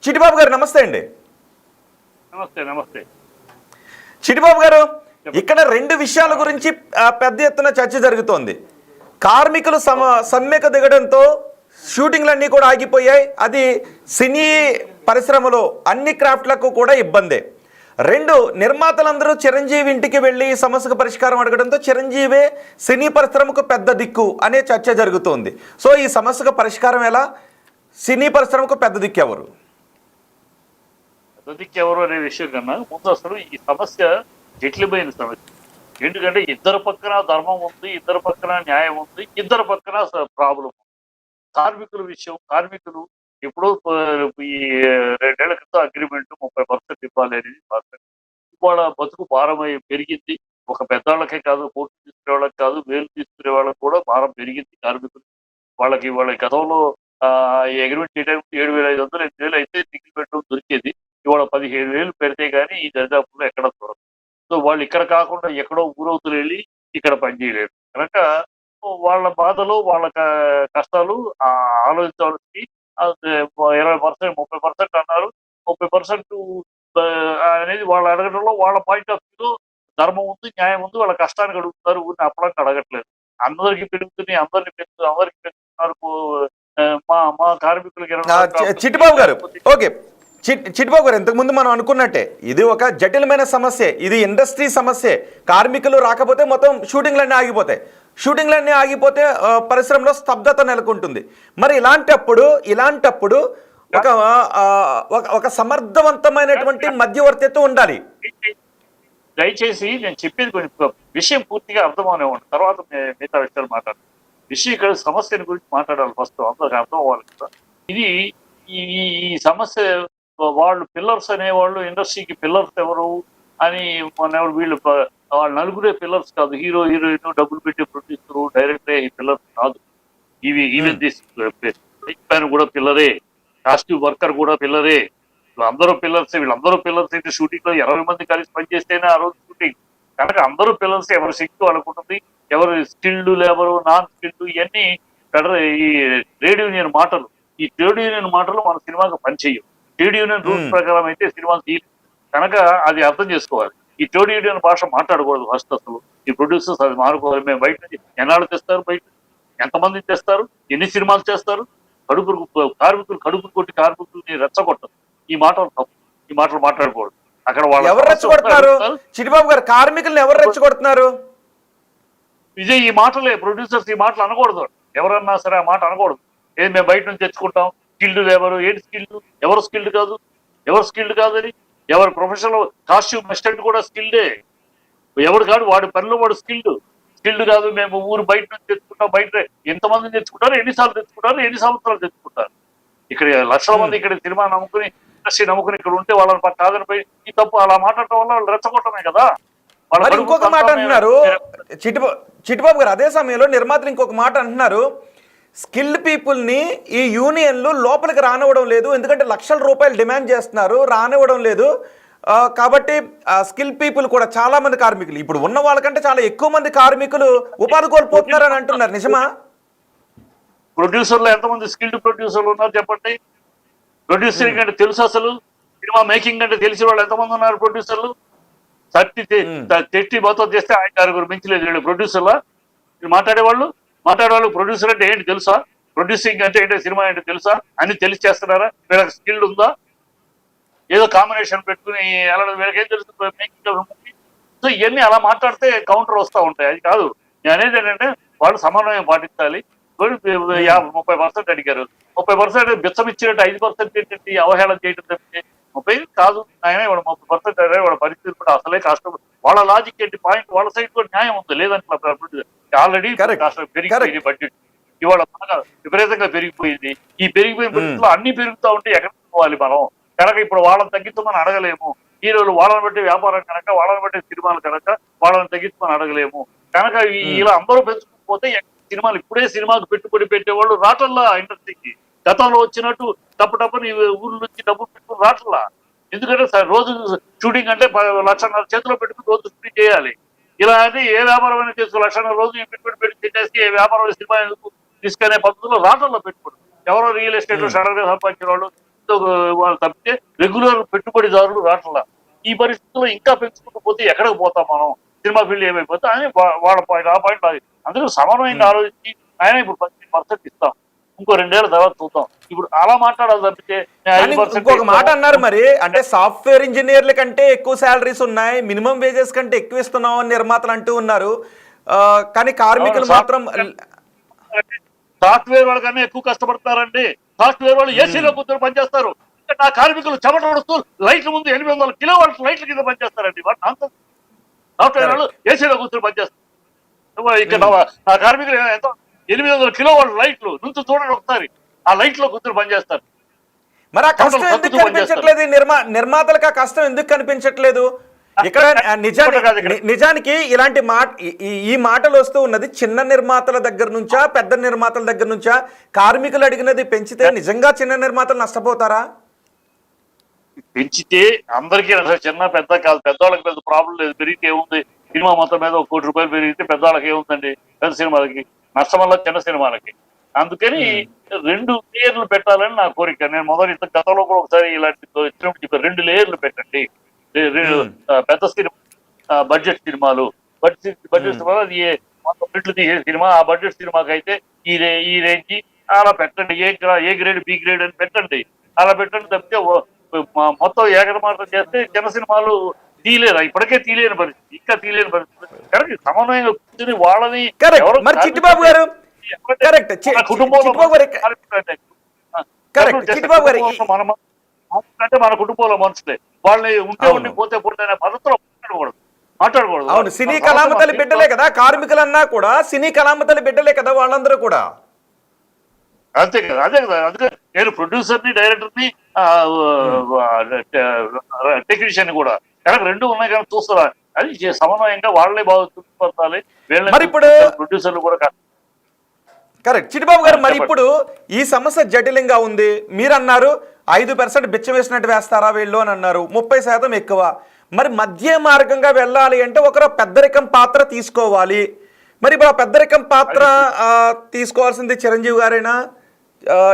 చిటిబాబు గారు నమస్తే అండి. నమస్తే నమస్తే. చిటిబాబు గారు, ఇక్కడ రెండు విషయాల గురించి పెద్ద ఎత్తున చర్చ జరుగుతోంది. కార్మికులు సమ్మెకు దిగడంతో షూటింగ్లన్నీ కూడా ఆగిపోయాయి. అది సినీ పరిశ్రమలో అన్ని క్రాఫ్ట్లకు కూడా ఇబ్బందే. రెండు, నిర్మాతలందరూ చిరంజీవి ఇంటికి వెళ్ళి ఈ సమస్యకు పరిష్కారం అడగడంతో చిరంజీవే సినీ పరిశ్రమకు పెద్ద దిక్కు అనే చర్చ జరుగుతోంది. సో ఈ సమస్యకు పరిష్కారం ఎలా? సినీ పరిశ్రమకు పెద్ద దిక్కు ఎవరు? పెద్ద దిక్కు ఎవరు అనే విషయం కన్నా ముందు అసలు ఈ సమస్య జటిలమైన సమస్య. ఎందుకంటే ఇద్దరు పక్కన ధర్మం ఉంది, ఇద్దరు పక్కన న్యాయం ఉంది, ఇద్దరు పక్కన ప్రాబ్లం ఉంది. కార్మికుల విషయం, కార్మికులు ఇప్పుడు ఈ 2 ఏళ్ల క్రితం అగ్రిమెంట్ 30% ఇవ్వాలి అనేది ఇవాళ బతుకు భారమై పెరిగింది. ఒక పెద్దవాళ్ళకే కాదు, కోర్టు తీసుకునే వాళ్ళకి కాదు, వేలు తీసుకునే వాళ్ళకి కూడా భారం పెరిగింది. కార్మికులు వాళ్ళ గతంలో ఈ అగ్రిమెంట్ చేయడానికి 7,500 8,000 అయితే సింగిల్ బెడ్రూమ్ దొరికేది. ఇవాళ 15,000 పెడితే కానీ ఈ దరిదాపుల్లో ఎక్కడ దొరకదు. సో వాళ్ళు ఇక్కడ కాకుండా ఎక్కడో ఊరవుతులు వెళ్ళి ఇక్కడ పనిచేయలేరు కనుక వాళ్ళ బాధలు, వాళ్ళ కష్టాలు ఆలోచించవలసి 20% 30% అన్నారు. 30% అనేది వాళ్ళు అడగడంలో వాళ్ళ పాయింట్ ఆఫ్ వ్యూ ధర్మం ఉంది, న్యాయం ఉంది. వాళ్ళ కష్టానికి అడుగుతున్నారు, ఊరిని అప్పడానికి అడగట్లేదు. అందరికి పెరుగుతున్నాయి, అందరికి పెంచుతున్నారు. మా కార్మికులకి చిట్టిబాబు గారు, ఓకే చిట్టిబాబు గారు, ఇంతకుముందు మనం అనుకున్నట్టే ఇది ఒక జటిలమైన సమస్య. ఇది ఇండస్ట్రీ సమస్య. కార్మికులు రాకపోతే మొత్తం షూటింగ్లన్నీ ఆగిపోతాయి. షూటింగ్లన్నీ ఆగిపోతే పరిశ్రమలో స్తబ్దత నెలకొంటుంది. మరి ఇలాంటప్పుడు ఒక సమర్థవంతమైనటువంటి మధ్యవర్తిత్వం ఉండాలి. దయచేసి నేను చెప్పేది కొంచెం విషయం పూర్తిగా అర్థమవునేవ్వండి, తర్వాత మిగతా విషయాలు మాట్లాడాలి. విషయం ఇక్కడ సమస్యని గురించి మాట్లాడాలి. ఫస్ట్ అందరికి అర్థం అవ్వాలి కదా. ఇది ఈ సమస్య వాళ్ళు పిల్లర్స్ అనేవాళ్ళు, ఇండస్ట్రీకి పిల్లర్స్ ఎవరు అని వీళ్ళు వాళ్ళు నలుగురే పిల్లర్స్ కాదు. హీరో హీరోయిన్, డబ్బులు పెట్టి ప్రొడ్యూసర్, డైరెక్టరే ఈ పిల్లర్స్ కాదు. ఈవెన్ దిస్ కూడా పిల్లరే, కాస్ట్యూమ్ వర్కర్ కూడా పిల్లరే. అందరూ పిల్లర్స్. వీళ్ళందరూ పిల్లర్స్ అయితే షూటింగ్ లో 20 మంది కలిసి పనిచేస్తేనే ఆ రోజు షూటింగ్ కనుక అందరూ పిల్లర్స్. ఎవరి శక్తి అనుకుంటుంది, ఎవరు స్కిల్డ్ లేబరు, నాన్ స్కిల్డ్, ఇవన్నీ ఈ ట్రేడ్ యూనియన్ మాటలు. ఈ ట్రేడ్ యూనియన్ మాటలు మన సినిమాకి పనిచేయవు. ట్రేడ్ యూనియన్ రూల్స్ ప్రకారం అయితే సినిమాలు తీయలేదు కనుక అది అర్థం చేసుకోవాలి. ఈ ట్రేడ్ యూనియన్ భాష మాట్లాడకూడదు ఫస్ట్. అసలు ఈ ప్రొడ్యూసర్స్ అది మారుకోవాలి. మేము బయట నుంచి ఎన్నాళ్ళు తెస్తారు, బయట ఎంతమంది తెస్తారు, ఎన్ని సినిమాలు చేస్తారు, కార్మికులు కడుపులు కొట్టి కార్మికుల్ని రెచ్చగొట్టదు. ఈ మాటలు తప్పు. ఈ మాటలు మాట్లాడకూడదు. అక్కడ వాళ్ళు ఎవరు రెచ్చగొడుతున్నారు? చిట్టిబాబు గారు, కార్మికులను ఎవరు రెచ్చగొడుతున్నారు? విజయ్, ఈ మాటలే ప్రొడ్యూసర్స్ ఈ మాటలు అనకూడదు. ఎవరన్నా సరే ఆ మాట అనకూడదు. ఏది మేము బయట నుంచి తెచ్చుకుంటాం, స్కిల్డ్ లేబరు. ఏంటి స్కిల్డ్? ఎవరు స్కిల్డ్ కాదు, ఎవరు స్కిల్డ్ కాదని ఎవరు ప్రొఫెషనల్ కాస్ట్యూమ్ అసిస్టెంట్ కూడా స్కిల్డే. ఎవడు కాదు వాడి పనిలో వాడు స్కిల్డ్ కాదు. మేము ఊరు బయట నుంచి తెచ్చుకుంటాం. బయట ఎంతమంది తెచ్చుకుంటారు, ఎన్నిసార్లు తెచ్చుకుంటారు, ఎన్ని సంవత్సరాలు తెచ్చుకుంటారు. ఇక్కడ లక్షల మంది ఇక్కడ సినిమా నమ్ముకుని, ఇండస్ట్రీ నమ్ముకుని ఇక్కడ ఉంటే వాళ్ళని కాదని పోయి ఈ తప్పు అలా మాట్లాడటం వల్ల వాళ్ళు రెచ్చగొట్టమే కదా. వాళ్ళు ఇంకొక మాట అంటున్నారు చిట్టిబాబు గారు. అదే సమయంలో నిర్మాతలు ఇంకొక మాట అంటున్నారు, స్కిల్డ్ పీపుల్ని ఈ యూనియన్లు లోపలికి రానివ్వడం లేదు, ఎందుకంటే లక్షల రూపాయలు డిమాండ్ చేస్తున్నారు, రానివ్వడం లేదు. కాబట్టి స్కిల్ పీపుల్ కూడా చాలా మంది కార్మికులు, ఇప్పుడు ఉన్న వాళ్ళకంటే చాలా ఎక్కువ మంది కార్మికులు ఉపాధి కోల్పోతున్నారు అని అంటున్నారు. నిజమా? ప్రొడ్యూసర్లు ఎంతమంది స్కిల్డ్ ప్రొడ్యూసర్లు ఉన్నారు చెప్పండి. ప్రొడ్యూసరింగ్ అంటే తెలుసు, అసలు సినిమా మేకింగ్ అంటే తెలిసిన వాళ్ళు ఎంతమంది ఉన్నారు ప్రొడ్యూసర్లు? 30 మొత్తం చేస్తే 5-6 మించలేదు ప్రొడ్యూసర్లా. మాట్లాడేవాళ్ళు ప్రొడ్యూసర్ అంటే ఏంటి తెలుసా? ప్రొడ్యూసింగ్ అంటే ఏంటో, సినిమా ఏంటో తెలుసా అని తెలిసి చేస్తున్నారా? వీళ్ళకి స్కిల్ ఉందా? ఏదో కాంబినేషన్ పెట్టుకుని అలా వీళ్ళకేం తెలుస్తుంది మేకింగ్? సో ఇవన్నీ అలా మాట్లాడితే కౌంటర్ వస్తూ ఉంటాయి. అది కాదు నేను అనేది. ఏంటంటే వాళ్ళు సమన్వయం పాటించాలి. 30% అడిగారు. 30% బిచ్చం ఇచ్చినట్టు 5% ఏంటంటే అవహేళన చేయడం తప్పితే 30 కాదు ఆయన. వాడు 30% అడిగారు. వాళ్ళ పరిస్థితి కూడా అసలే కష్టం. వాళ్ళ లాజిక్ ఏంటి పాయింట్, వాళ్ళ సైడ్ కూడా న్యాయం ఉంది. లేదంటే ఆల్రెడీ పెరిగిపోయింది బడ్జెట్, ఇవాళ బాగా విపరీతంగా పెరిగిపోయింది. ఈ పెరిగిపోయిన పరిస్థితుల్లో అన్ని పెరుగుతూ ఉంటే ఎక్కడికి పోవాలి మనం కనుక ఇప్పుడు వాళ్ళని తగ్గించమని అడగలేము. హీరోలు వాళ్ళని బట్టి వ్యాపారం కనుక, వాళ్ళని బట్టి సినిమాలు కనుక వాళ్ళని తగ్గించమని అడగలేము కనుక ఇలా అందరూ పెంచుకోకపోతే సినిమాలు ఇప్పుడే సినిమాకు పెట్టుబడి పెట్టేవాళ్ళు రాటల్లా ఇండస్ట్రీకి. గతంలో వచ్చినట్టు తప్పుని ఊర్ల నుంచి డబ్బులు పెట్టుకుని రాటల్లా. ఎందుకంటే రోజు షూటింగ్ అంటే 1.5 లక్షల చేతిలో పెట్టుకుని రోజు షూటింగ్ చేయాలి. ఇలా అయితే ఏ వ్యాపారం అయినా చేసుకో, 1 లక్షల రోజు పెట్టుబడి పెట్టేసి ఏ వ్యాపారం సినిమా తీసుకునే పద్ధతిలో రాటంలో పెట్టుకోండి. ఎవరో రియల్ ఎస్టేట్ లో సడన్ గా సంపాదించిన వాళ్ళు పెంచితే వాళ్ళు తప్పితే రెగ్యులర్ పెట్టుబడిదారులు రావట్లా. ఈ పరిస్థితుల్లో ఇంకా పెంచుకుంటూ పోతే ఎక్కడికి పోతాం మనం, సినిమా ఫీల్డ్ ఏమైపోతే అని వాళ్ళ పాయింట్, ఆ పాయింట్ అది. అందులో సమన్వయంగా ఆలోచించి ఆయన ఇప్పుడు 15% ఇస్తాం, ఇంకో 2 ఏళ్ల తర్వాత చూద్దాం, ఇప్పుడు అలా మాట్లాడాలి తప్పితే కానీ ఇంకొక మాట అన్నారు మరి, అంటే సాఫ్ట్వేర్ ఇంజనీర్ల కంటే ఎక్కువ శాలరీస్ ఉన్నాయి, మినిమం వేజెస్ కంటే ఎక్కువ ఇస్తున్నాం అని నిర్మాతలు అంటూ ఉన్నారు. కానీ కార్మికులు మాత్రం సాఫ్ట్వేర్ వాళ్ళకన్నా ఎక్కువ కష్టపడతారండి. సాఫ్ట్వేర్ వాళ్ళు ఏసీలో కూర్చొని పనిచేస్తారు. నా కార్మికులు చెమట పడుతూ లైట్ల ముందు 800 కిలోవాట్ లైట్ల కింద పనిచేస్తారండి. సాఫ్ట్వేర్ వాళ్ళు ఏసీలో కూర్చొని పనిచేస్తారు. ఇక్కడ నా కార్మికులు ఎంతో 800 కిలోవాట్ లైట్లు నుంచి చూడండి ఒకసారి, ఆ లైట్ లో కూర్చొని పనిచేస్తారు. మరి ఆ కష్టం ఎందుకు కనిపించట్లేదు? నిర్మాతలకు ఆ కష్టం ఎందుకు కనిపించట్లేదు? ఇక్కడ నిజానికి ఇలాంటి మాట, ఈ మాటలు వస్తూ ఉన్నది చిన్న నిర్మాతల దగ్గర నుంచా పెద్ద నిర్మాతల దగ్గర నుంచా? కార్మికులు అడిగినది పెంచితే నిజంగా చిన్న నిర్మాతలు నష్టపోతారా? పెంచితే అందరికీ చిన్న పెద్ద కాదు, పెద్దవాళ్ళకి పెద్ద ప్రాబ్లం లేదు. పెరిగితే ఏముంది, సినిమా మొత్తం మీద 1 కోటి రూపాయలు పెరిగితే పెద్దవాళ్ళకి ఏముందండి, పెద్ద సినిమాలకి నష్టం వల్ల చిన్న సినిమాలకి. అందుకని 2 లేయర్లు పెట్టాలని నా కోరిక. నేను మొదటి గతంలో కూడా ఒకసారి ఇలాంటి చెప్పాను, 2 లేయర్లు పెట్టండి. పెద్ద సినిమా, బడ్జెట్ సినిమాలు, బడ్జెట్ సినిమాలు అది 100 రెట్లు తీసే సినిమా, ఆ బడ్జెట్ సినిమాకి అయితే ఈ రేంజ్ అలా పెట్టండి. ఏ గ్రేడ్ బి గ్రేడ్ అని పెట్టండి, అలా పెట్టండి. తప్పితే మొత్తం ఏకమాత్రం చేస్తే చిన్న సినిమాలు తీయలేరు, ఇప్పటికే తీయలేని పరిస్థితి, ఇంకా తీయలేని పరిస్థితి. కరెక్ట్, సమన్వయంగా కూర్చొని వాళ్ళని చిట్టిబాబు గారు అంటే మన కుటుంబంలో మనుషులే, వాళ్ళని ఉండి పోతే అనే పద్ధతిలో మాట్లాడకూడదు. అవును, సినీ కళామతలి బిడ్డలే కదా కార్మికులన్నా కూడా, సినీ కళామతలి బిడ్డలే కదా వాళ్ళందరూ కూడా. అంతే కదా, అదే కదా. అందుకే నేను ప్రొడ్యూసర్ని, డైరెక్టర్ని, టెక్నీషియన్ కూడా కనుక 2 ఉన్నాయి కానీ చూస్తారా, అది సమన్వయంగా వాళ్ళే బాగా చూసుకోవాలి. మరి ఇప్పుడు ప్రొడ్యూసర్లు కూడా కరెక్ట్. చిట్టిబాబు గారు, మరి ఇప్పుడు ఈ సమస్య జటిలంగా ఉంది. మీరు అన్నారు 5% బిచ్చం వేసినట్టు వేస్తారా వీళ్ళు అని అన్నారు, 30% ఎక్కువ. మరి మధ్య మార్గంగా వెళ్ళాలి అంటే ఒకరు పెద్దరికం పాత్ర తీసుకోవాలి. మరి ఇప్పుడు ఆ పెద్దరికం పాత్ర తీసుకోవాల్సింది చిరంజీవి గారైనా?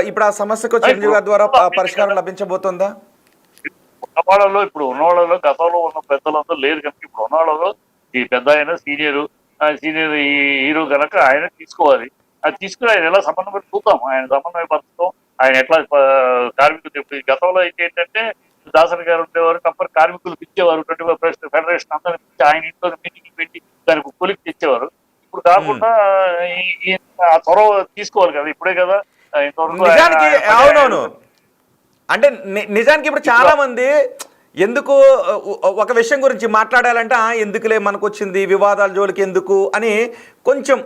ఇప్పుడు ఆ సమస్యకు చిరంజీవి గారి ద్వారా పరిష్కారం లభించబోతుందా? ఉన్నవాళ్ళలో, ఇప్పుడు ఉన్నవాళ్ళలో గతంలో ఉన్న పెద్దలందరూ లేరు కనుక ఇప్పుడు ఉన్నవాళ్ళలో ఈ పెద్ద ఆయన సీనియర్ హీరో కనుక ఆయన తీసుకోవాలి. అది తీసుకుని ఆయన ఎలా సమన్వయం చూద్దాం, ఆయన సమన్వయపరచడం, ఆయన ఎట్లా కార్మికులు. గతంలో అయితే ఏంటంటే దాసరి గారు ఉండేవారు, కంపని కార్మికులకు ఇచ్చేవారు, 25% ఫెడరేషన్ అందరిని పిలిచి ఆయన ఇంట్లో మీటింగ్ పెట్టి దానికి కొలికి తెచ్చేవారు. ఇప్పుడు కాకుండా ఆ చొరవ తీసుకోవాలి కదా, ఇప్పుడే కదా నిజానికి. అవునవును, అంటే నిజానికి ఇప్పుడు చాలా మంది ఎందుకు ఒక విషయం గురించి మాట్లాడాలంటే ఎందుకులే మనకు వచ్చింది, వివాదాల జోలికి ఎందుకు అని కొంచెం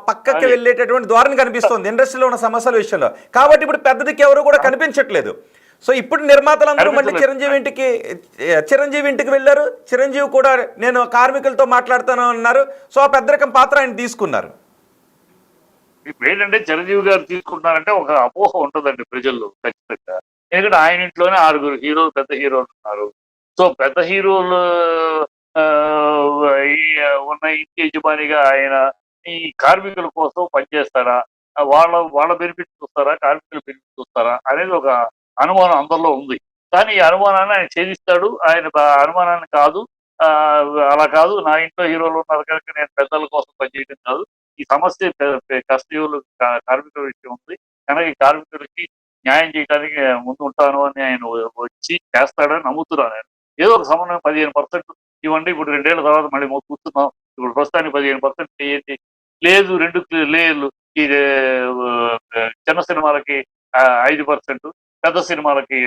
పక్కకి వెళ్ళేటటువంటి ధోరణి కనిపిస్తుంది ఇండస్ట్రీలో ఉన్న సమస్యల విషయంలో. కాబట్టి ఇప్పుడు పెద్దదికి ఎవరు కూడా కనిపించట్లేదు. సో ఇప్పుడు నిర్మాతలందరూ మళ్ళీ చిరంజీవి ఇంటికి వెళ్ళారు. చిరంజీవి కూడా నేను కార్మికులతో మాట్లాడుతాను అన్నారు. సో ఆ పెద్దరికం పాత్ర ఆయన తీసుకున్నారు. ఇప్పుడు ఏంటంటే చిరంజీవి గారు తీసుకుంటున్నారంటే ఒక అపోహ ఉంటుందండి ప్రజల్లో ఖచ్చితంగా. ఎందుకంటే ఆయన ఇంట్లోనే 6 పెద్ద హీరోలు ఉన్నారు. సో పెద్ద హీరోలు ఉన్న ఇంటి యజమానిగా ఆయన ఈ కార్మికుల కోసం పనిచేస్తారా, వాళ్ళ బెనిఫిట్ చూస్తారా, కార్మికుల బెనిఫిట్ చూస్తారా అనేది ఒక అనుమానం అందరిలో ఉంది. కానీ ఈ అనుమానాన్ని ఆయన ఛేదిస్తాడు. ఆయన అనుమానాన్ని కాదు, అలా కాదు, నా ఇంట్లో హీరోలు ఉన్నారు కనుక నేను పెద్దల కోసం పనిచేయడం కాదు, ఈ సమస్య కష్టజీవులు కార్మికుల విషయం ఉంది కనుక ఈ కార్మికులకి న్యాయం చేయడానికి ముందు ఉంటాను అని ఆయన వచ్చి చేస్తాడని నమ్ముతున్నాను. నేను ఏదో ఒక సమన్వయం 15% ఇవ్వండి, ఇప్పుడు 2 ఏళ్ల తర్వాత మళ్ళీ కూర్చున్నాం, ఇప్పుడు ప్రస్తుతానికి 15% చేయండి, లేదు 2 లేయర్లు, ఈ చిన్న సినిమాలకి 5%, పెద్ద సినిమాలకి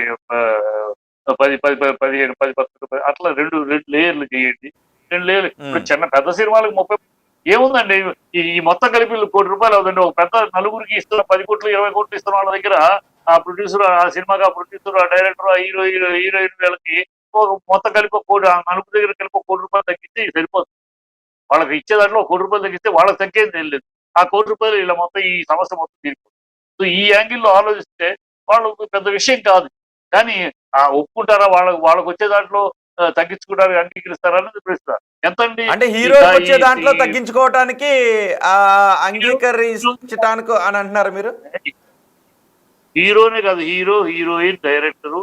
10% అట్లా 2 లేయర్లు చేయండి. 2 లేయర్లు. ఇప్పుడు పెద్ద సినిమాలకు 30 ఏముందండి, ఈ మొత్తం కలిపి 1 కోటి రూపాయలు అవుతుంది. ఒక పెద్ద నలుగురికి ఇస్తున్న 10 కోట్లు 20 కోట్లు ఇస్తున్న వాళ్ళ దగ్గర ఆ ప్రొడ్యూసర్, ఆ సినిమాకి ఆ ప్రొడ్యూసర్, ఆ డైరెక్టర్, ఆ హీరోయిన్ వీళ్ళకి మొత్తం కలిపి 1 కోటి, ఆ నలుగురు దగ్గర కలిపి 1 కోటి రూపాయలు తగ్గిస్తే సరిపోతుంది. వాళ్ళకి ఇచ్చే దాంట్లో 1 కోటి రూపాయలు తగ్గిస్తే వాళ్ళకి తగ్గేది తెలియదు. ఆ 1 కోటి రూపాయలు ఇలా మొత్తం ఈ సమస్య మొత్తం తీరిపోతుంది. సో ఈ యాంగిల్లో ఆలోచిస్తే వాళ్ళకు పెద్ద విషయం కాదు. కానీ ఒప్పుకుంటారా, వాళ్ళకి వచ్చే దాంట్లో తగ్గించుకోవడానికి అంగీకరిస్తారని ప్రశ్న. ఎంతండి అంటే హీరో వచ్చే దాంట్లో తగ్గించుకోవటానికి అంగీకరించటానికి అని అంటున్నారు మీరు? హీరోనే కాదు, హీరో, హీరోయిన్, డైరెక్టరు,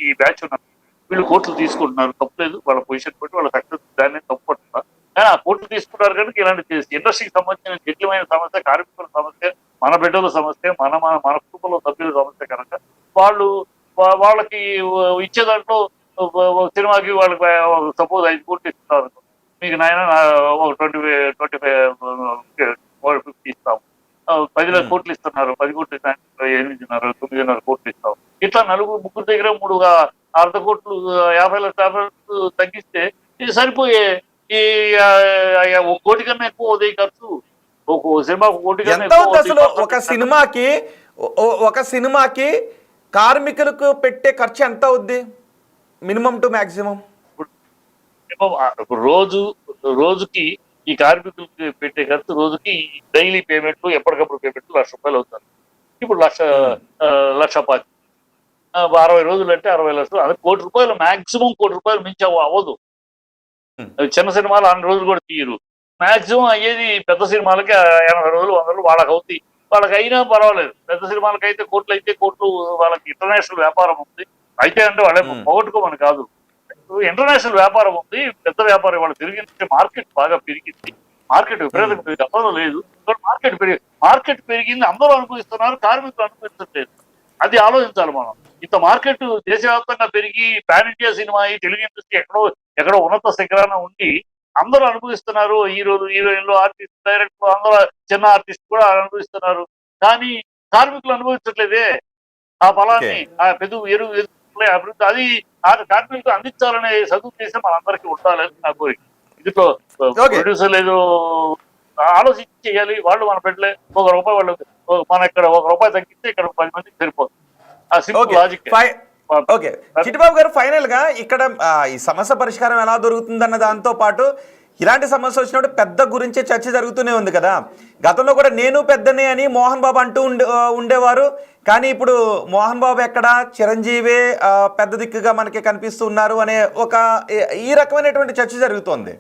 ఈ బ్యాచ్ ఉన్నారు. వీళ్ళు కోట్లు తీసుకుంటున్నారు, తప్పలేదు. వాళ్ళ పొజిషన్ బట్టి వాళ్ళ సక్సెస్ దాన్ని తప్పుకుంటున్నారు. కానీ ఆ కోట్లు తీసుకుంటారు కనుక ఇలాంటి ఇండస్ట్రీకి సంబంధించిన జటిలమైన సమస్య, కార్మికుల సమస్య, మన బిడ్డల సమస్య, మన మన మన కుటుంబంలో సభ్యుల సమస్య కనుక వాళ్ళకి ఇచ్చే దాంట్లో సినిమాకి వాళ్ళకి సపోజ్ 5 కోట్లు ఇస్తున్నారు, మీకు నాయన ఒక 50 ఇస్తాం, 10 కోట్లు ఇస్తున్నారు, 10 కోట్లు 8.5 9.5 కోట్లు ఇస్తాం. ఇట్లా ముగ్గురు దగ్గర 3.5 కోట్లు 50 లక్షలు తగ్గిస్తే ఇది సరిపోయే. ఈ 1 కోటి కన్నా ఎక్కువ ఉదయం ఖర్చు, ఒక సినిమా 1 కోటి కన్నా ఎంత అవుతుంది అసలు ఒక సినిమాకి కార్మికులకు పెట్టే ఖర్చు ఎంత అవుద్ది మినిమం టు మాక్సిమం? రోజుకి ఈ కార్మికులకి పెట్టే ఖర్చు రోజుకి డైలీ పేమెంట్లు, ఎప్పటికప్పుడు పేమెంట్లు ₹1,00,000 అవుతారు. ఇప్పుడు 1,50,000 60 రోజులు అంటే 60 లక్షలు, అది ₹1,00,00,000 మాక్సిమం ₹1,00,00,000 మించి అవ్వదు. చిన్న సినిమాలు 100 రోజులు కూడా తీయరు. మాక్సిమం అయ్యేది పెద్ద సినిమాలకి 80 రోజులు 100 రోజులు వాళ్ళకి అవుతాయి. వాళ్ళకి అయినా పర్వాలేదు. పెద్ద సినిమాలకి అయితే కోట్లు వాళ్ళకి ఇంటర్నేషనల్ వ్యాపారం ఉంది. అయితే అంటే వాళ్ళే పోగొట్టుకోమని కాదు, ఇంటర్నేషనల్ వ్యాపారం ఉంది, పెద్ద వ్యాపారం వాళ్ళు పెరిగింది, మార్కెట్ బాగా పెరిగింది. మార్కెట్ విపరీతంగా పెరిగి గతంలో లేదు, మార్కెట్ పెరిగింది, అందరూ అనుభవిస్తున్నారు, కార్మికులు అనుభవించట్లేదు. అది ఆలోచించాలి మనం. ఇంత మార్కెట్ దేశవ్యాప్తంగా పెరిగి పాన్ ఇండియా సినిమా, ఈ తెలుగు ఇండస్ట్రీ ఎక్కడో ఉన్నత శిఖరాన ఉండి అందరూ అనుభవిస్తున్నారు. హీరోలు, హీరోయిన్లు, ఆర్టిస్ట్, డైరెక్టర్లు, అందరూ చిన్న ఆర్టిస్ట్ కూడా అనుభవిస్తున్నారు. కానీ కార్మికులు అనుభవించట్లేదే ఆ ఫలాన్ని, ఆ ఎరువు అభివృద్ధి. అది కార్మికులకు అందించాలనే సదుద్దేశం మనందరికీ ఉండాలని నా కోరిక. ఇందులో ప్రొడ్యూసర్లు ఏదో ఆలోచించి చేయాలి. వాళ్ళు మన పెట్టలే ₹1 వాళ్ళు మన ఇక్కడ ₹1 తగ్గిస్తే ఇక్కడ 10 మందికి సరిపోతుంది. ఆ సింపుల్ లాజిక్. ఓకే చిట్టిబాబు గారు, ఫైనల్ గా ఇక్కడ ఈ సమస్య పరిష్కారం ఎలా దొరుకుతుందన్న దాంతో పాటు ఇలాంటి సమస్య వచ్చినప్పుడు పెద్ద గురించే చర్చ జరుగుతూనే ఉంది కదా. గతంలో కూడా నేను పెద్దనే అని మోహన్ బాబు అంటూ ఉండేవారు. కానీ ఇప్పుడు మోహన్ బాబు ఎక్కడ, చిరంజీవి పెద్ద దిక్కుగా మనకి కనిపిస్తున్నారు అనే ఈ రకమైనటువంటి చర్చ జరుగుతోంది.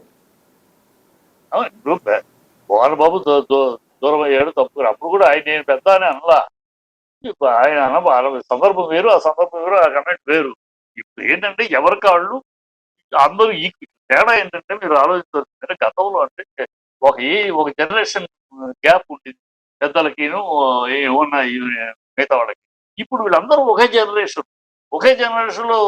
మోహన్ బాబు దూరం అయ్యాడు, తప్పు. అప్పుడు కూడా ఆయన నేను పెద్ద అని అనలా. ఆయన సందర్భం వేరు, ఆ సందర్భం వేరు, ఆ కమెంట్ వేరు. ఇప్పుడు ఏంటంటే ఎవరికి వాళ్ళు అందరూ తేడా ఏంటంటే మీరు ఆలోచించాల్సిందంటే గతంలో అంటే ఒక జనరేషన్ గ్యాప్ ఉంటుంది పెద్దలకిను ఉన్న మిగతా వాళ్ళకి. ఇప్పుడు వీళ్ళందరూ ఒకే జనరేషన్ లో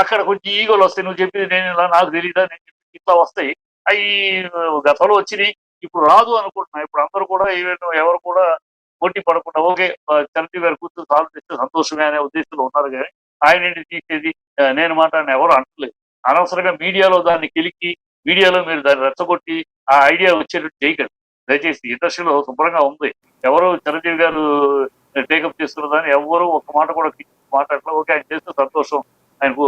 అక్కడ కొంచెం ఈగోలు వస్తాయి. నువ్వు చెప్పింది నేను ఇలా, నాకు తెలియదా, నేను చెప్పింది ఇట్లా వస్తాయి. అవి గతంలో వచ్చినాయి, ఇప్పుడు రాదు అనుకుంటున్నా. ఇప్పుడు అందరూ కూడా ఎవరు కూడా పోటీ పడకుండా ఓకే చిరంజీవి గారు కూర్చొని సాల్వ్ చేస్తే సంతోషమే అనే ఉద్దేశంలో ఉన్నారు. కానీ ఆయన ఏంటి తీసేది, నేను మాట్లాడిన ఎవరు అంటలేదు. అనవసరంగా మీడియాలో దాన్ని కెలికి, మీడియాలో మీరు దాన్ని రెచ్చగొట్టి ఆ ఐడియా వచ్చేటట్టు చేయకండి దయచేసి. ఇండస్ట్రీలో శుభ్రంగా ఉంది, ఎవరు చిరంజీవి గారు టేకప్ చేస్తున్నదాన్ని ఎవరు ఒక మాట కూడా మాట్లాడలేదు. ఓకే ఆయన చేస్తే సంతోషం, ఆయనకు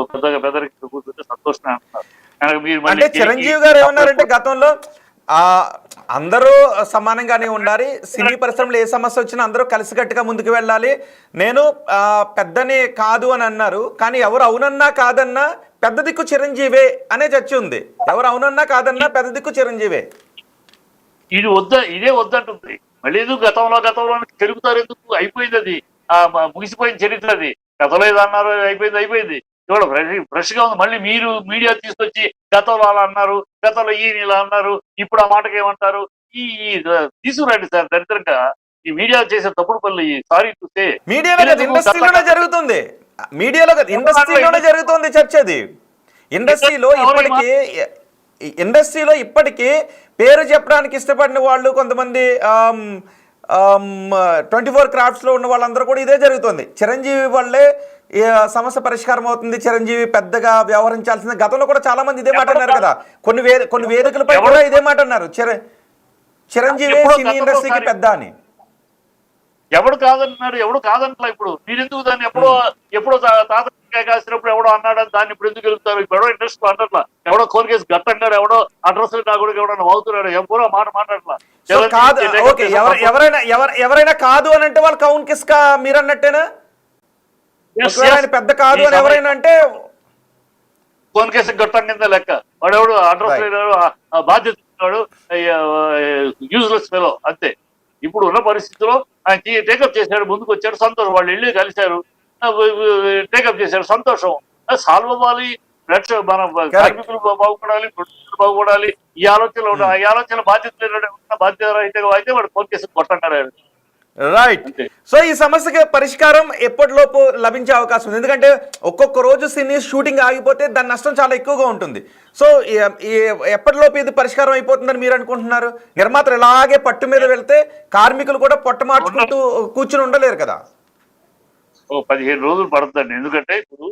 పెద్దరికి కూర్చుంటే సంతోషమే అంటున్నారు. అంటే చిరంజీవి గారు ఏమన్నారంటే గతంలో అందరూ సమానంగానే ఉండాలి, సినీ పరిశ్రమలో ఏ సమస్య వచ్చినా అందరూ కలిసికట్టుగా ముందుకు వెళ్ళాలి, నేను పెద్దని కాదు అని అన్నారు. కానీ ఎవరు అవునన్నా కాదన్నా పెద్ద దిక్కు చిరంజీవే అనే చర్చ ఉంది. ఎవరు అవునన్నా కాదన్నా పెద్ద దిక్కు చిరంజీవే. ఇదే వద్దంటుంది. మళ్ళీ ఎందుకు గతంలో తిరుగుతారు, ఎందుకు? అయిపోయింది అది, ముగిసిపోయిన చరిత్ర అది. గతంలో ఏదన్నారు, అయిపోయింది. ఇవాళ ఫ్రెష్ గా ఉంది. మళ్ళీ మీరు మీడియా తీసుకొచ్చి గతంలో అలా అన్నారు, గతంలో ఈయన ఇలా అన్నారు, ఇప్పుడు ఆ మాటకి ఏమంటారు? తీసుకురండి సార్. దరిద్రంగా ఈ మీడియా చేసే తప్పుడు పనులు సారీ చూస్తే ఇండస్ట్రీలోనే జరుగుతుంది చర్చ. అది ఇండస్ట్రీలో ఇప్పటికీ పేరు చెప్పడానికి ఇష్టపడిన వాళ్ళు కొంతమంది 24 క్రాఫ్ట్స్లో ఉన్న వాళ్ళందరూ కూడా ఇదే జరుగుతుంది. చిరంజీవి వల్లే సమస్య పరిష్కారం అవుతుంది, చిరంజీవి పెద్దగా వ్యవహరించాల్సింది. గతంలో కూడా చాలా మంది ఇదే మాట అన్నారు కదా, కొన్ని వేదికలపై కూడా ఇదే మాట అన్నారు, చిరంజీవి సినీ ఇండస్ట్రీకి పెద్ద అని. ఎవడు కాదన్నాడు? ఇప్పుడు మీరెందుకు దాన్ని ఎప్పుడో తాత కాసినప్పుడు ఎవడో అన్నాడని దాన్ని ఇప్పుడు ఎందుకు గెలుపుతారు? ఇప్పుడు ఎవడో ఇంట్రెస్ట్ అన్నట్లా, ఎవడో కోరికేసి గట్టంగాడు, ఎవడో అడ్రస్ నా కూడా ఎవడన్నా అవుతున్నాడు, ఎవరో మాట మాట్లాడలా. ఎవరైనా కాదు అని అంటే వాళ్ళు కౌన్ కిస్కా మీరు అన్నట్టేనా? పెద్ద కాదు అని ఎవరైనా అంటే కోన్ కేసు గట్టం కింద లెక్క. వాడెవడు అడ్రస్ బాధ్యత యూజ్లెస్ ఫెలో అంతే. ఇప్పుడు ఉన్న పరిస్థితిలో ఆయన టేకప్ చేశాడు, ముందుకు వచ్చాడు, సంతోషం. వాళ్ళు వెళ్ళి కలిశారు, టేకప్ చేశారు, సంతోషం. సాల్వ్ అవ్వాలి, మన కార్మికులు బాగుపడాలి, ప్రొడ్యూసర్లు బాగుపడాలి. ఈ ఆలోచనలు ఉన్నాయి. ఈ ఆలోచన బాధ్యత అయితే వాడు ఫోన్ చేసి కొట్టంటారు. రైట్. సో ఈ సమస్యకి పరిష్కారం ఎప్పటిలోపు లభించే అవకాశం ఉంది? ఎందుకంటే ఒక్కొక్క రోజు సినీ షూటింగ్ ఆగిపోతే దాని నష్టం చాలా ఎక్కువగా ఉంటుంది. సో ఎప్పటిలోపు ఇది పరిష్కారం అయిపోతుందని మీరు అనుకుంటున్నారు? నిర్మాతలు ఇలాగే పట్టు మీద వెళ్తే కార్మికులు కూడా పొట్ట మార్చుకుంటూ కూర్చుని ఉండలేరు కదా. 15 రోజులు పడుతుందండి. ఎందుకంటే ఇప్పుడు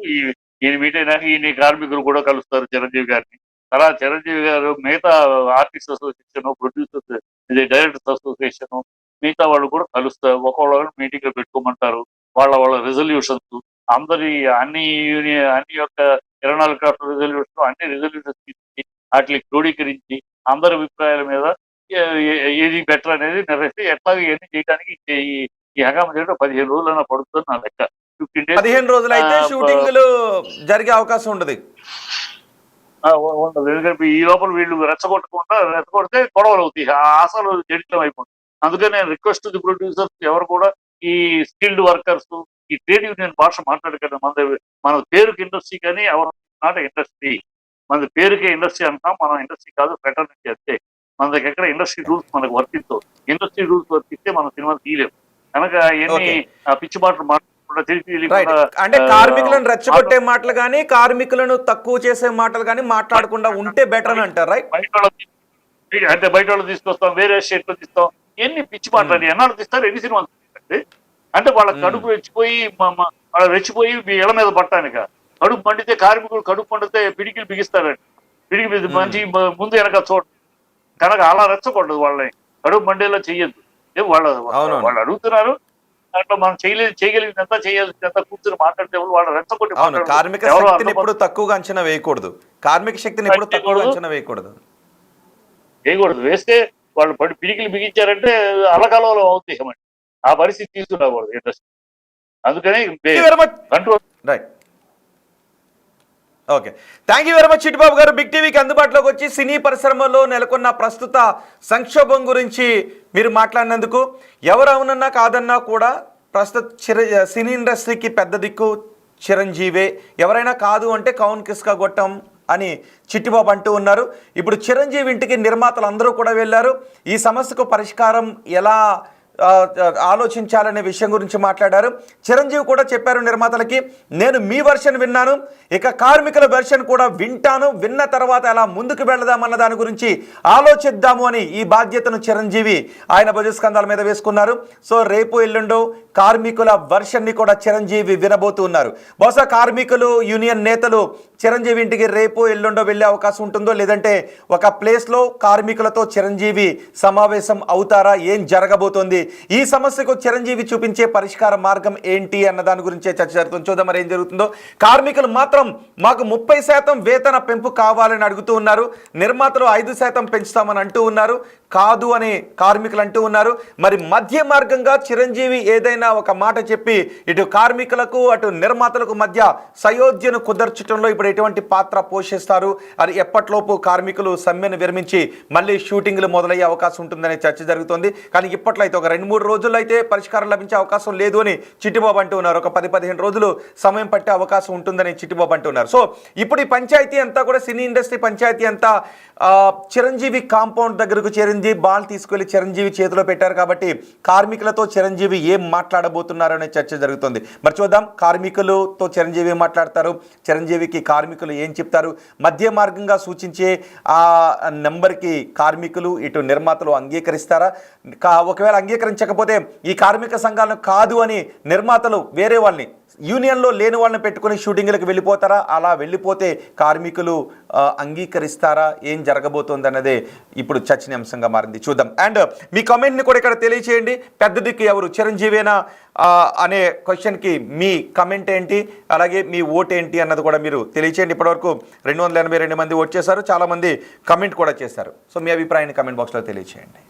ఈయన మీట్ అయినాక ఈయన కార్మికులు కూడా కలుస్తారు చిరంజీవి గారిని. తర్వాత చిరంజీవి గారు మిగతా artist association, producers, directors association, మిగతా వాళ్ళు కూడా కలుస్తారు. ఒక్కొక్కరు మీటింగ్ లో పెట్టుకోమంటారు. వాళ్ళ రిజల్యూషన్స్ అన్ని యొక్క 24 క్రాఫ్ట్ రిజల్యూషన్, అన్ని రిజల్యూషన్స్ తీసుకుని వాటిని క్రోడీకరించి అందరి అభిప్రాయాల మీద ఏది బెటర్ అనేది నిర్ణయిస్తే ఎట్లాగ ఇవన్నీ చేయడానికి ఈ హంగామా చేయడం 15 రోజులైనా పడుతుంది నా లెక్క. 15 రోజులు అయితే షూటింగ్లు జరిగే అవకాశం ఉండదు. ఎందుకంటే ఈ లోపల వీళ్ళు రెచ్చగొడితే గొడవలు అవుతాయి, అసలు జడితం అయిపోతుంది. అందుకని నేను రిక్వెస్ట్ ది ప్రొడ్యూసర్స్, ఎవరు కూడా ఈ స్కిల్డ్ వర్కర్స్, ఈ ట్రేడ్ యూనియన్ భాష మాట్లాడకండి. మన పేరుకి ఇండస్ట్రీ కానీ ఎవరు నాట్ ఇండస్ట్రీ, మన పేరుకే ఇండస్ట్రీ అంటాం. మనం ఇండస్ట్రీ కాదు, ఫ్రెటర్నిటీ అంతే. మన దగ్గర ఎక్కడ ఇండస్ట్రీ రూల్స్ మనకు వర్తించవు. ఇండస్ట్రీ రూల్స్ వర్తిస్తే మనం సినిమాలు తీయలేము. కనుక ఎన్ని పిచ్చి మాటలు అంటే కార్మికులను రెచ్చగొట్టే మాటలు కానీ కార్మికులను తక్కువ చేసే మాటలు కానీ మాట్లాడకుండా ఉంటే బెటర్ అని అంటారు, రైట్? అంటే బయట వాళ్ళు తీసుకొస్తాం, వేరే స్టేట్ లో తీస్తాం, ఎన్ని పిచ్చి మాట్లాడి ఎన్నాళ్ళు తీస్తారు, ఎన్ని సినిమాలు తీస్తారు అంటే వాళ్ళ కడుపు రెచ్చిపోయి ఇళ్ల మీద పట్టానిక. కడుపు మండితే కార్మికుడు కడుపు మండితే పిడికిలు బిగిస్తారండి. పిడికి మంచి ముందు వెనక చూడండి. కనుక అలా రెచ్చకూడదు, వాళ్ళని కడుపు మండేలా చెయ్యొద్దు. వాళ్ళు అడుగుతున్నారు, దాంట్లో మనం చేయగలిగినంత చేయాల్సినంత కూర్చొని మాట్లాడితే వాళ్ళు రెచ్చగొట్టి. కార్మిక శక్తిని ఎప్పుడు తక్కువగా అంచనా వేయకూడదు. కార్మిక శక్తిని ఎప్పుడు తక్కువగా అంచనా వేయకూడదు. వేస్తే వాళ్ళు పిడికిలు బిగించారంటే అలకలలో అవుతాయి. ఆ పరిస్థితి తీసుకురాకూడదు ఇండస్ట్రీ. అందుకని control. Right. Okay, thank you very much Chittibabu గారు. బిగ్ టీవీకి అందుబాటులోకి వచ్చి సినీ పరిశ్రమలో నెలకొన్న ప్రస్తుత సంక్షోభం గురించి మీరు మాట్లాడినందుకు. ఎవరు అవునన్నా కాదన్నా కూడా ప్రస్తుత సినీ ఇండస్ట్రీకి పెద్ద దిక్కు చిరంజీవే. ఎవరైనా కాదు అంటే కౌన్ కిస్కా గొట్టం అని చిట్టిబాబు అంటూ ఉన్నారు. ఇప్పుడు చిరంజీవి ఇంటికి నిర్మాతలు అందరూ కూడా వెళ్ళారు. ఈ సమస్యకు పరిష్కారం ఎలా ఆలోచించాలనే విషయం గురించి మాట్లాడారు. చిరంజీవి కూడా చెప్పారు నిర్మాతలకి, నేను మీ వెర్షన్ విన్నాను, ఇక కార్మికుల వెర్షన్ కూడా వింటాను, విన్న తర్వాత ఎలా ముందుకు వెళదామన్న దాని గురించి ఆలోచిద్దాము అని ఈ బాధ్యతను చిరంజీవి ఆయన భుజస్కంధాల మీద వేసుకున్నారు. సో రేపు ఎల్లుండో కార్మికుల వెర్షన్ని కూడా చిరంజీవి వినబోతున్నారు. బహుశా కార్మికులు యూనియన్ నేతలు చిరంజీవి ఇంటికి రేపు ఎల్లుండో వెళ్ళే అవకాశం ఉంటుందో, లేదంటే ఒక ప్లేస్లో కార్మికులతో చిరంజీవి సమావేశం అవుతారా, ఏం జరగబోతోంది, ఈ సమస్యకు చిరంజీవి చూపించే పరిష్కార మార్గం ఏంటి అన్న దాని గురించే చర్చ జరుగుతుంది. చూద్దాం మరి ఏం జరుగుతుందో. కార్మికులు మాత్రం మాకు 30% వేతన పెంపు కావాలని అడుగుతూ ఉన్నారు. నిర్మాతలు 5% పెంచుతామని అంటూ ఉన్నారు. కాదు అని కార్మికులు అంటూ ఉన్నారు. మరి మధ్య మార్గంగా చిరంజీవి ఏదైనా ఒక మాట చెప్పి ఇటు కార్మికులకు అటు నిర్మాతలకు మధ్య సయోధ్యను కుదర్చడంలో ఇప్పుడు ఎటువంటి పాత్ర పోషిస్తారు, అది ఎప్పట్లోపు కార్మికులు సమ్మెను విరమించి మళ్ళీ షూటింగ్లు మొదలయ్యే అవకాశం ఉంటుందనే చర్చ జరుగుతుంది. కానీ ఇప్పట్లో అయితే ఒక 2-3 రోజుల్లో అయితే పరిష్కారం లభించే అవకాశం లేదు అని చిట్టిబాబు అంటూ ఉన్నారు. ఒక 10-15 రోజులు సమయం పట్టే అవకాశం ఉంటుందని చిట్టిబాబు అంటూ ఉన్నారు. సో ఇప్పుడు ఈ పంచాయతీ అంతా కూడా సినీ ఇండస్ట్రీ పంచాయతీ అంతా చిరంజీవి కాంపౌండ్ దగ్గరకు చేరింది. బాల్ తీసుకెళ్లి చిరంజీవి చేతిలో పెట్టారు. కాబట్టి కార్మికులతో చిరంజీవి ఏం మాట్లాడబోతున్నారు అనే చర్చ జరుగుతుంది. మరి చూద్దాం, కార్మికులతో చిరంజీవి ఏం మాట్లాడతారు, చిరంజీవికి కార్మికులు ఏం చెప్తారు, మధ్య మార్గంగా సూచించే ఆ నెంబర్కి కార్మికులు ఇటు నిర్మాతలు అంగీకరిస్తారా? ఒకవేళ అంగీకరించకపోతే ఈ కార్మిక సంఘాలను కాదు అని నిర్మాతలు వేరే వాళ్ళని, యూనియన్లో లేని వాళ్ళని పెట్టుకుని షూటింగ్లకు వెళ్ళిపోతారా? అలా వెళ్ళిపోతే కార్మికులు అంగీకరిస్తారా? ఏం జరగబోతోంది అన్నదే ఇప్పుడు చర్చనీయాంశంగా మారింది. చూద్దాం. అండ్ మీ కామెంట్ని కూడా ఇక్కడ తెలియచేయండి. పెద్ద దిక్కు ఎవరు, చిరంజీవేనా అనే క్వశ్చన్కి మీ కమెంట్ ఏంటి, అలాగే మీ ఓట్ ఏంటి అన్నది కూడా మీరు తెలియచేయండి. ఇప్పటివరకు 282 మంది ఓట్ చేశారు, చాలామంది కమెంట్ కూడా చేశారు. సో మీ అభిప్రాయాన్ని కమెంట్ బాక్స్లో తెలియచేయండి.